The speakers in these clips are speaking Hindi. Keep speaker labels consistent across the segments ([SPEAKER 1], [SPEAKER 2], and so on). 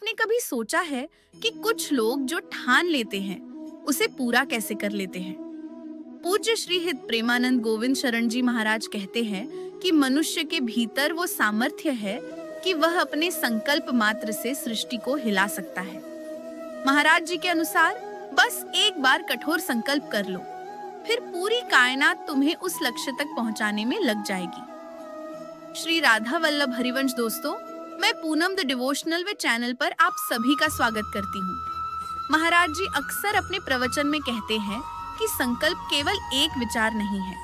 [SPEAKER 1] आपने कभी सोचा है कि कुछ लोग जो ठान लेते हैं उसे पूरा कैसे कर लेते हैं? पूज्य श्री हित प्रेमानंद गोविंद शरण जी महाराज कहते हैं कि मनुष्य के भीतर वो सामर्थ्य है कि वह अपने संकल्प मात्र से सृष्टि को हिला सकता है। महाराज जी के अनुसार बस एक बार कठोर संकल्प कर लो, फिर पूरी कायनात तुम्हें उस लक्ष्य तक पहुंचाने में लग जाएगी। श्री राधा वल्लभ हरिवंश दोस्तों, मैं Poonam the devotional way channel पर आप सभी का स्वागत करती हूँ। महाराज जी अक्सर अपने प्रवचन में कहते हैं कि संकल्प केवल एक विचार नहीं है,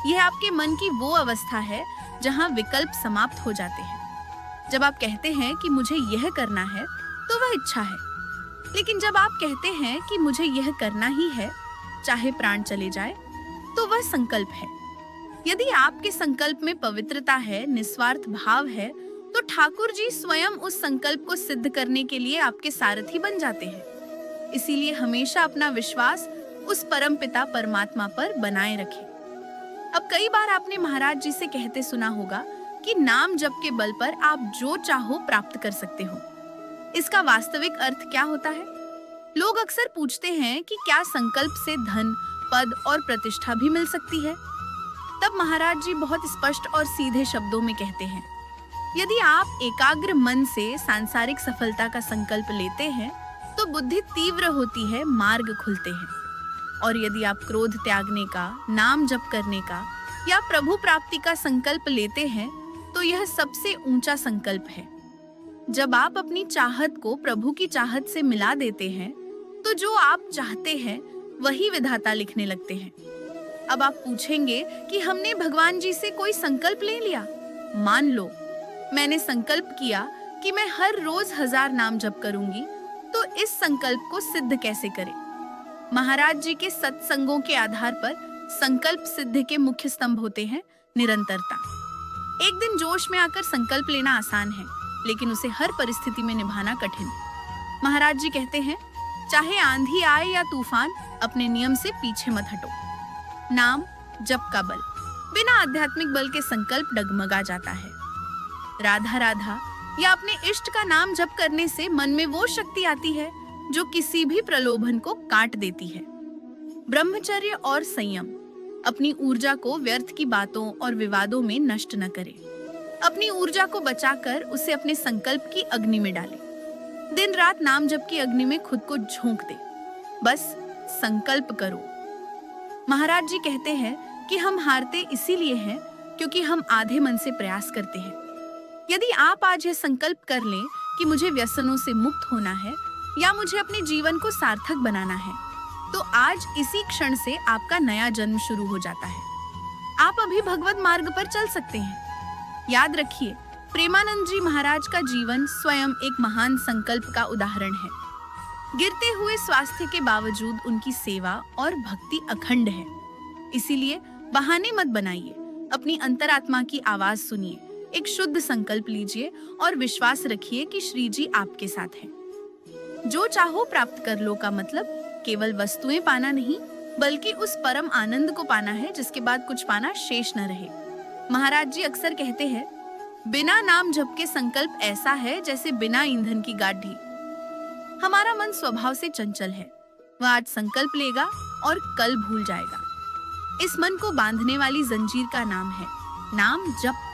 [SPEAKER 1] यह आपके मन की वो अवस्था है जहाँ विकल्प समाप्त हो जाते हैं। जब आप कहते हैं कि मुझे यह करना है तो वह इच्छा है, लेकिन जब आप कहते हैं कि मुझे यह करना ही है चाहे प्राण चले जाए, तो वह संकल्प है। यदि आपके संकल्प में पवित्रता है, निस्वार्थ भाव है, तो ठाकुर जी स्वयं उस संकल्प को सिद्ध करने के लिए आपके सारथी बन जाते हैं। इसीलिए हमेशा अपना विश्वास उस परम पिता परमात्मा पर बनाए रखें। अब कई बार आपने महाराज जी से कहते सुना होगा कि नाम जप के बल पर आप जो चाहो प्राप्त कर सकते हो। इसका वास्तविक अर्थ क्या होता है? लोग अक्सर पूछते हैं कि क्या संकल्प से धन, पद और प्रतिष्ठा भी मिल सकती है? तब महाराज जी बहुत स्पष्ट और सीधे शब्दों में कहते हैं, यदि आप एकाग्र मन से सांसारिक सफलता का संकल्प लेते हैं तो बुद्धि तीव्र होती है, मार्ग खुलते हैं। और यदि आप क्रोध त्यागने का, नाम जप करने का या प्रभु प्राप्ति का संकल्प लेते हैं तो यह सबसे ऊंचा संकल्प है। जब आप अपनी चाहत को प्रभु की चाहत से मिला देते हैं तो जो आप चाहते हैं वही विधाता लिखने लगते हैं। अब आप पूछेंगे कि हमने भगवान जी से कोई संकल्प ले लिया। मान लो मैंने संकल्प किया कि मैं हर रोज 1000 नाम जप करूंगी, तो इस संकल्प को सिद्ध कैसे करें? महाराज जी के सत्संगों के आधार पर संकल्प सिद्ध के मुख्य स्तंभ होते हैं निरंतरता। एक दिन जोश में आकर संकल्प लेना आसान है, लेकिन उसे हर परिस्थिति में निभाना कठिन। महाराज जी कहते हैं, चाहे आंधी आए या तूफान, अपने नियम से पीछे मत हटो। नाम जप का बल, बिना आध्यात्मिक बल के संकल्प डगमगा जाता है। राधा राधा या अपने इष्ट का नाम जप करने से मन में वो शक्ति आती है जो किसी भी प्रलोभन को काट देती है। ब्रह्मचर्य और संयम, अपनी ऊर्जा को व्यर्थ की बातों और विवादों में नष्ट न करें। अपनी ऊर्जा को बचाकर उसे अपने संकल्प की अग्नि में डालें। दिन रात नाम जप की अग्नि में खुद को झोंक दे। बस संकल्प करो। महाराज जी कहते हैं कि हम हारते इसीलिए हैं क्योंकि हम आधे मन से प्रयास करते हैं। यदि आप आज यह संकल्प कर लें कि मुझे व्यसनों से मुक्त होना है या मुझे अपने जीवन को सार्थक बनाना है, तो आज इसी क्षण से आपका नया जन्म शुरू हो जाता है। आप अभी भगवत मार्ग पर चल सकते हैं। याद रखिए, प्रेमानंद जी महाराज का जीवन स्वयं एक महान संकल्प का उदाहरण है। गिरते हुए स्वास्थ्य के बावजूद उनकी सेवा और भक्ति अखंड है। इसीलिए बहाने मत बनाइए, अपनी अंतरात्मा की आवाज सुनिए, एक शुद्ध संकल्प लीजिए और विश्वास रखिए कि श्री जी आपके साथ हैं। जो चाहो प्राप्त कर लो का मतलब केवल वस्तुएं पाना नहीं, बल्कि उस परम आनंद को पाना है जिसके बाद कुछ पाना शेष न रहे। महाराज जी अक्सर कहते हैं, बिना नाम जप के संकल्प ऐसा है जैसे बिना ईंधन की गाड़ी। हमारा मन स्वभाव से चंचल है, वह आज संकल्प लेगा और कल भूल जाएगा। इस मन को बांधने वाली जंजीर का नाम है नाम जप।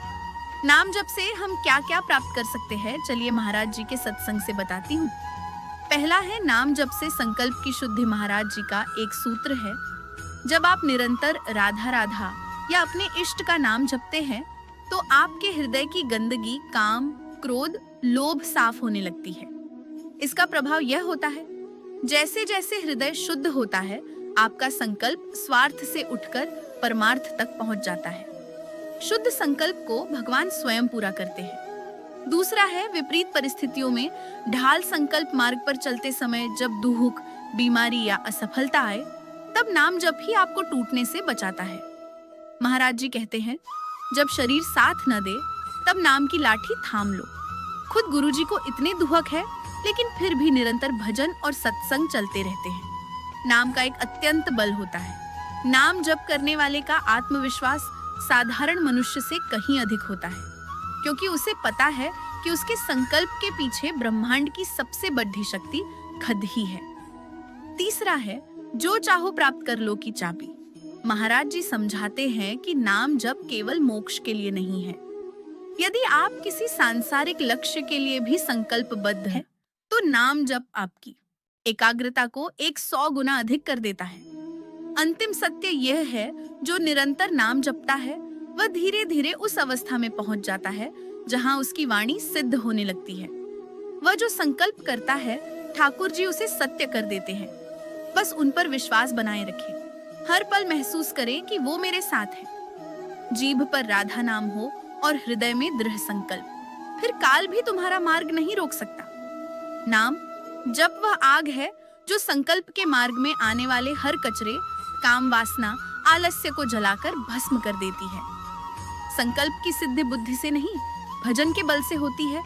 [SPEAKER 1] नाम जप से हम क्या क्या प्राप्त कर सकते हैं, चलिए महाराज जी के सत्संग से बताती हूँ। पहला है नाम जप से संकल्प की शुद्धि। महाराज जी का एक सूत्र है, जब आप निरंतर राधा राधा या अपने इष्ट का नाम जपते हैं तो आपके हृदय की गंदगी, काम, क्रोध, लोभ साफ होने लगती है। इसका प्रभाव यह होता है, जैसे जैसे हृदय शुद्ध होता है, आपका संकल्प स्वार्थ से उठकर परमार्थ तक पहुंच जाता है। शुद्ध संकल्प को भगवान स्वयं पूरा करते हैं। दूसरा है, विपरीत परिस्थितियों में ढाल संकल्प मार्ग पर चलते समय जब दुख, बीमारी या असफलता आए, तब नाम जप ही आपको टूटने से बचाता है। महाराज जी कहते हैं, जब शरीर साथ न दे तब नाम की लाठी थाम लो। खुद गुरु जी को इतने दुहक है, लेकिन फिर भी निरंतर भजन और सत्संग चलते रहते हैं। नाम का एक अत्यंत बल होता है। नाम जप करने वाले का आत्मविश्वास साधारण मनुष्य से कहीं अधिक होता है, क्योंकि उसे पता है कि कि उसके संकल्प के पीछे ब्रह्मांड की सबसे बड़ी शक्ति खद ही है। तीसरा है जो चाहो प्राप्त कर लो की चाबी। महाराज जी समझाते हैं कि नाम जप केवल मोक्ष के लिए नहीं है। यदि आप किसी सांसारिक लक्ष्य के लिए भी संकल्पबद्ध हैं, तो नाम जप आपकी एकाग्रता को 100 गुना अधिक कर देता है। अंतिम सत्य यह है, जो निरंतर नाम जपता है वह धीरे धीरे उस अवस्था में पहुंच जाता है जहां उसकी वाणी सिद्ध होने लगती है। वह जो संकल्प करता है ठाकुर जी उसे सत्य कर देते हैं। बस उन पर विश्वास बनाए रखें। हर पल महसूस करें कि वो मेरे साथ है। जीभ पर राधा नाम हो और हृदय में दृढ़ संकल्प, फिर काल भी तुम्हारा मार्ग नहीं रोक सकता। नाम जब वह आग है जो संकल्प के मार्ग में आने वाले हर कचरे, काम वासना, आलस्य को जलाकर भस्म कर देती है। संकल्प की सिद्धि बुद्धि से नहीं, भजन के बल से होती है।